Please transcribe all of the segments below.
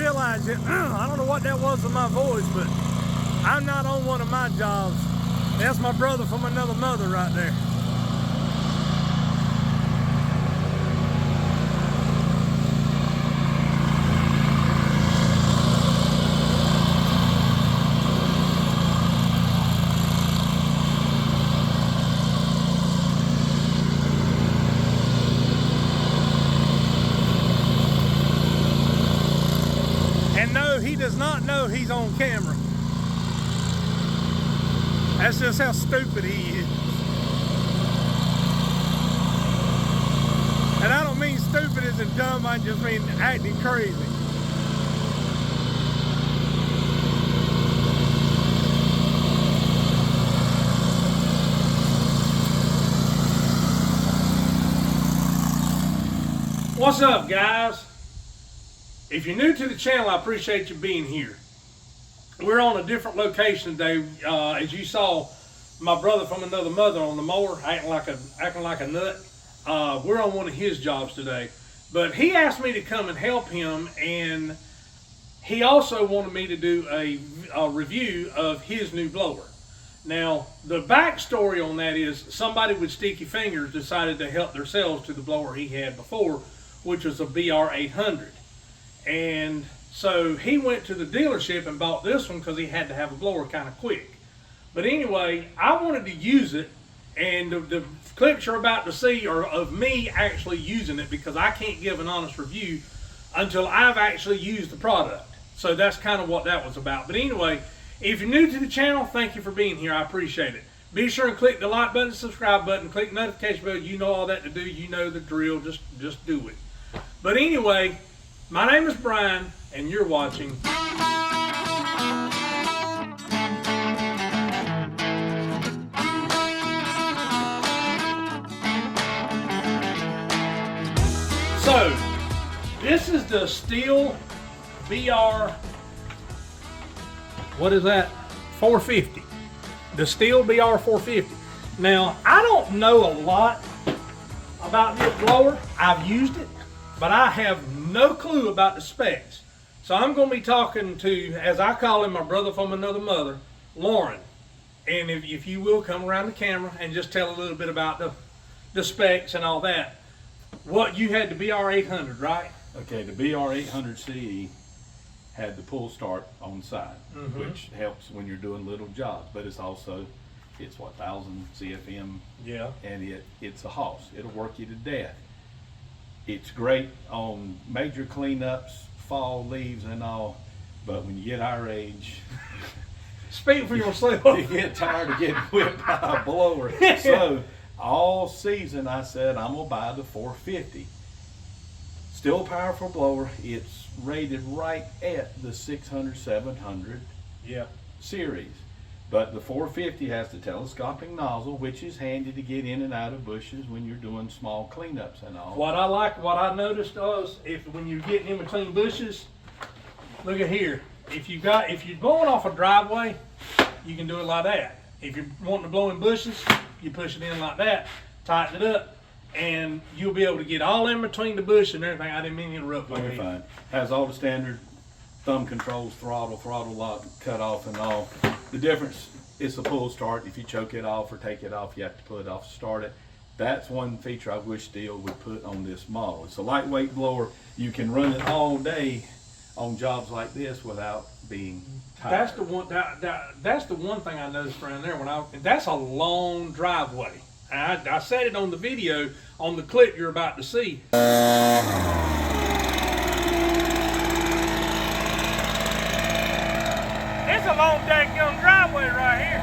realize it. I don't know what that was in my voice, but I'm not on one of my jobs. That's my brother from another mother right there. And no, he does not know he's on camera. That's just how stupid he is. And I don't mean stupid as in dumb, I just mean acting crazy. What's up, guys? If you're new to the channel, I appreciate you being here. We're on a different location today. As you saw, my brother from another mother on the mower acting like a nut. We're on one of his jobs today. But he asked me to come and help him, and he also wanted me to do a review of his new blower. Now, the backstory on that is somebody with sticky fingers decided to help themselves to the blower he had before, which was a BR450. And so he went to the dealership and bought this one because he had to have a blower kind of quick. But anyway, I wanted to use it, and the clips you're about to see are of me actually using it, because I can't give an honest review until I've actually used the product. So that's kind of what that was about. But anyway, if you're new to the channel, thank you for being here. I appreciate it. Be sure and click the like button, subscribe button, click the notification bell. You know all that to do. You know the drill. Just do it. But anyway, my name is Brian, and you're watching So, this is the Stihl BR, what is that? 450. The Stihl BR450. Now, I don't know a lot about this blower. I've used it, but I have no clue about the specs. So I'm going to be talking to, as I call him, my brother from another mother, Laurin. And if you will, come around the camera and just tell a little bit about the specs and all that. What, you had the BR800, right? Okay, the BR800 CE had the pull start on the side, which helps when you're doing little jobs, but it's also, it's what, 1,000 CFM? Yeah. And it's a hoss. It'll work you to death. It's great on major cleanups, fall leaves and all, but when you get our age, speak for yourself. You get tired of getting whipped by a blower. So all season I said I'm gonna buy the 450. Still a powerful blower. It's rated right at the 600, 700 series. But the 450 has the telescoping nozzle, which is handy to get in and out of bushes when you're doing small cleanups and all. What I noticed was, when you're getting in between bushes, look at here. If you're blowing off a driveway, you can do it like that. If you're wanting to blow in bushes, you push it in like that, tighten it up, and you'll be able to get all in between the bush and everything. I didn't mean to interrupt. You're fine. Has all the standard thumb controls, throttle lock, cut off and all. The difference is the pull start. If you choke it off or take it off, you have to pull it off to start it. That's one feature I wish Stihl would put on this model. It's a lightweight blower. You can run it all day on jobs like this without being tired. That's the one. That's the one thing I noticed around there. That's a long driveway. I said it on the video, on the clip you're about to see. It's a long daggum driveway right here.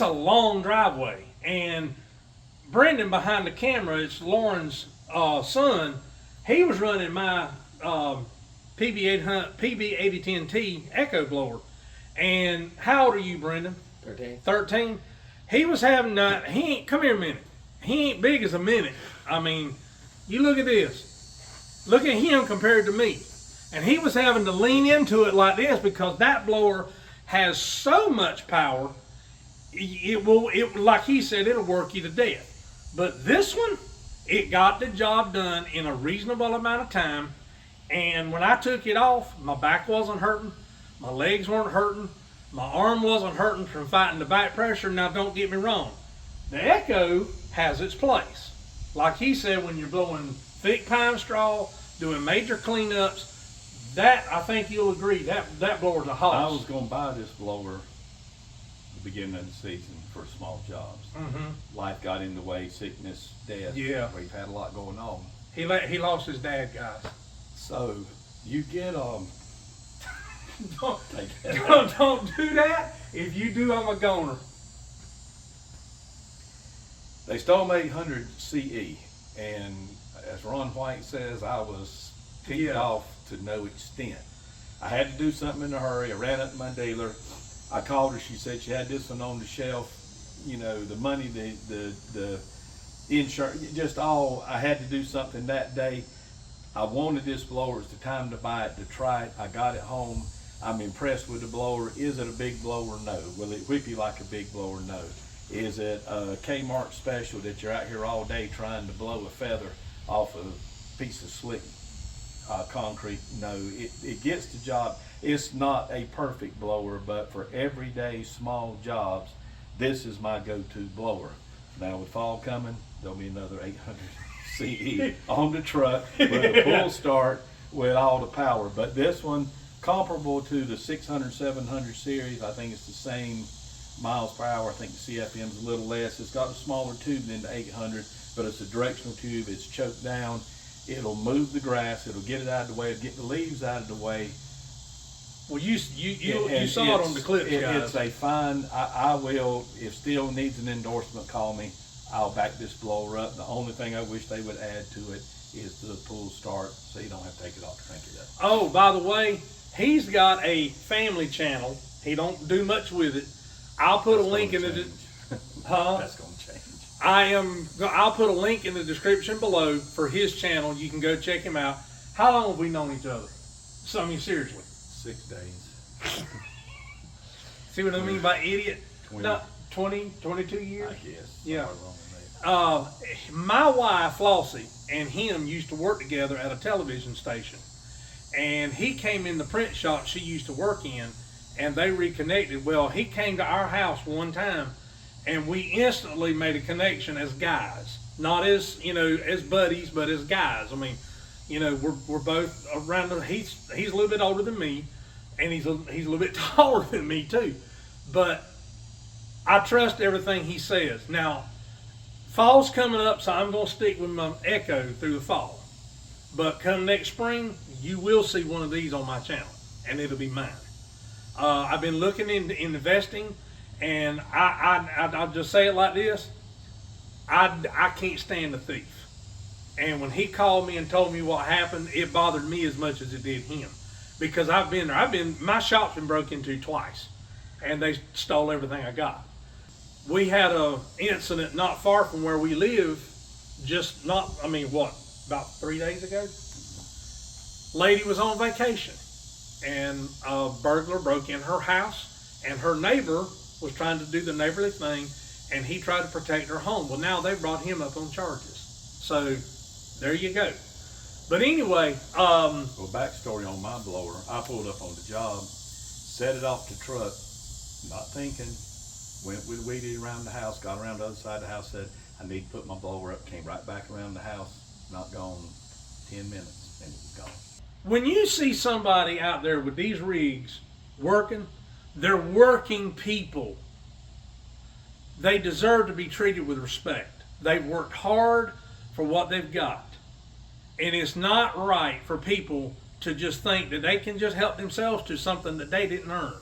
that's a long driveway. And Brendan behind the camera, it's Laurin's son. He was running my PB8010T Echo blower. And how old are you, Brendan? 13. 13. He was having he ain't, come here a minute. He ain't big as a minute. I mean, you look at this. Look at him compared to me. And he was having to lean into it like this because that blower has so much power. It like he said, it'll work you to death. But this one, it got the job done in a reasonable amount of time. And when I took it off, my back wasn't hurting, my legs weren't hurting, my arm wasn't hurting from fighting the back pressure. Now, don't get me wrong. The Echo has its place. Like he said, when you're blowing thick pine straw, doing major cleanups, that, I think you'll agree, that blower's a hoss. I was going to buy this blower the beginning of the season for small jobs. Mm-hmm. Life got in the way, sickness, death. Yeah. We've had a lot going on. He lost his dad, guys. So you get Don't take that. don't do that. If you do, I'm a goner. They stole my 800 CE, and as Ron White says, I was ticked off to no extent. I had to do something in a hurry. I ran up to my dealer. I called her. She said she had this one on the shelf. You know, the money, the insurance, just all. I had to do something that day. I wanted this blower. It's the time to buy it, to try it. I got it home. I'm impressed with the blower. Is it a big blower? No. Will it whip you like a big blower? No. Is it a Kmart special that you're out here all day trying to blow a feather off a piece of slick concrete? No. It gets the job. It's not a perfect blower, but for everyday small jobs, this is my go-to blower. Now with fall coming, there'll be another 800 CE on the truck with a full start with all the power. But this one, comparable to the 600, 700 series, I think it's the same miles per hour. I think the CFM is a little less. It's got a smaller tube than the 800, but it's a directional tube. It's choked down. It'll move the grass. It'll get it out of the way. It'll get the leaves out of the way. Well, you saw it on the clips, guys. It's a fine. I will, if Stihl needs an endorsement, call me. I'll back this blower up. The only thing I wish they would add to it is the pull start, so you don't have to take it off to crank it up. Oh, by the way, he's got a family channel. He don't do much with it. I'll put a link in the huh? That's going to change. I'll put a link in the description below for his channel. You can go check him out. How long have we known each other? So, I mean, seriously. 6 days. See what I mean by idiot? 20. No, 20, 22 years? I guess. Yeah. Wrong with that. My wife, Flossie, and him used to work together at a television station. And he came in the print shop she used to work in, and they reconnected. Well, he came to our house one time, and we instantly made a connection as guys. Not as, as buddies, but as guys. I mean, we're both around he's a little bit older than me, and he's a little bit taller than me too. But I trust everything he says. Now, fall's coming up, so I'm going to stick with my Echo through the fall. But come next spring, you will see one of these on my channel, and it'll be mine. I've been looking into investing, and I'll just say it like this. I can't stand the thief. And when he called me and told me what happened, it bothered me as much as it did him. Because I've been there. My shop's been broke into twice, and they stole everything I got. We had a incident not far from where we live, about 3 days ago? Lady was on vacation, and a burglar broke in her house, and her neighbor was trying to do the neighborly thing, and he tried to protect her home. Well, now they brought him up on charges. So, there you go. But anyway, Well, backstory on my blower. I pulled up on the job, set it off the truck, not thinking, went with weed eater around the house, got around the other side of the house, said, I need to put my blower up, came right back around the house, not gone 10 minutes, and it was gone. when you see somebody out there with these rigs working, they're working people. They deserve to be treated with respect. They've worked hard for what they've got. And it's not right for people to just think that they can just help themselves to something that they didn't earn.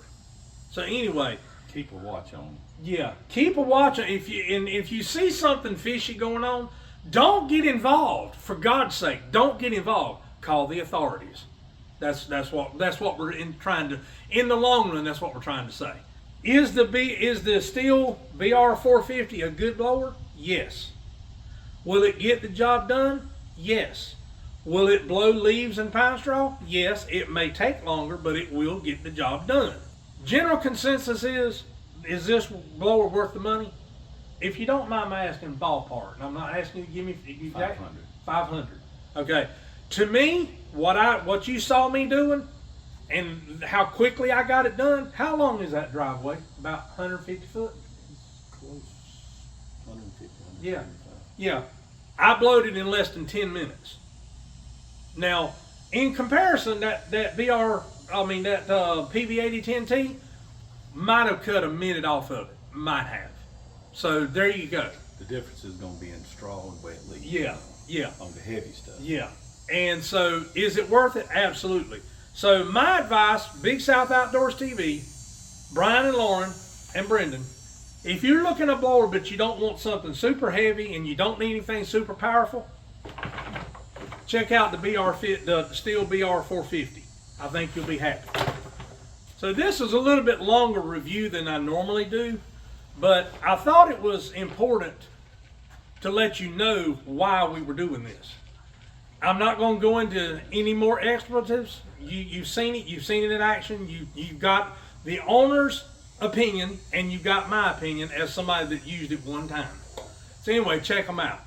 So anyway, Keep a watch on. Yeah, keep a watch. If you see something fishy going on, don't get involved. For God's sake, don't get involved. Call the authorities. That's what we're trying to. In the long run, that's what we're trying to say. Is the Stihl BR450 a good blower? Yes. Will it get the job done? Yes. Will it blow leaves and pine straw? Yes. It may take longer, but it will get the job done. General consensus is this blower worth the money? If you don't mind me asking ballpark, and I'm not asking you to give me exact 500. 500. Okay. To me, what you saw me doing and how quickly I got it done, how long is that driveway? About 150 foot? Close. 150, Yeah. Yeah. I blowed it in less than 10 minutes. Now, in comparison, that PV8010T might have cut a minute off of it. Might have. So there you go. The difference is going to be in straw and wet leaves. Yeah. Yeah. On the heavy stuff. Yeah. And so, is it worth it? Absolutely. So, my advice, Big South Outdoors TV, Brian and Laurin and Brendan, if you're looking at a blower but you don't want something super heavy and you don't need anything super powerful, check out the Stihl BR450. I think you'll be happy. So, this is a little bit longer review than I normally do, but I thought it was important to let you know why we were doing this. I'm not going to go into any more expletives. You've seen it. You've seen it in action. You've got the owner's opinion, and you've got my opinion as somebody that used it one time. So anyway, check them out.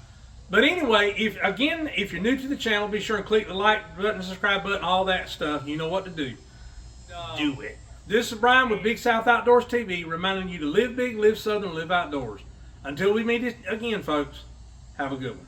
But anyway, if you're new to the channel, be sure and click the like button, subscribe button, all that stuff. You know what to do. Do it. This is Brian with Big South Outdoors TV, reminding you to live big, live southern, live outdoors. Until we meet again, folks, have a good one.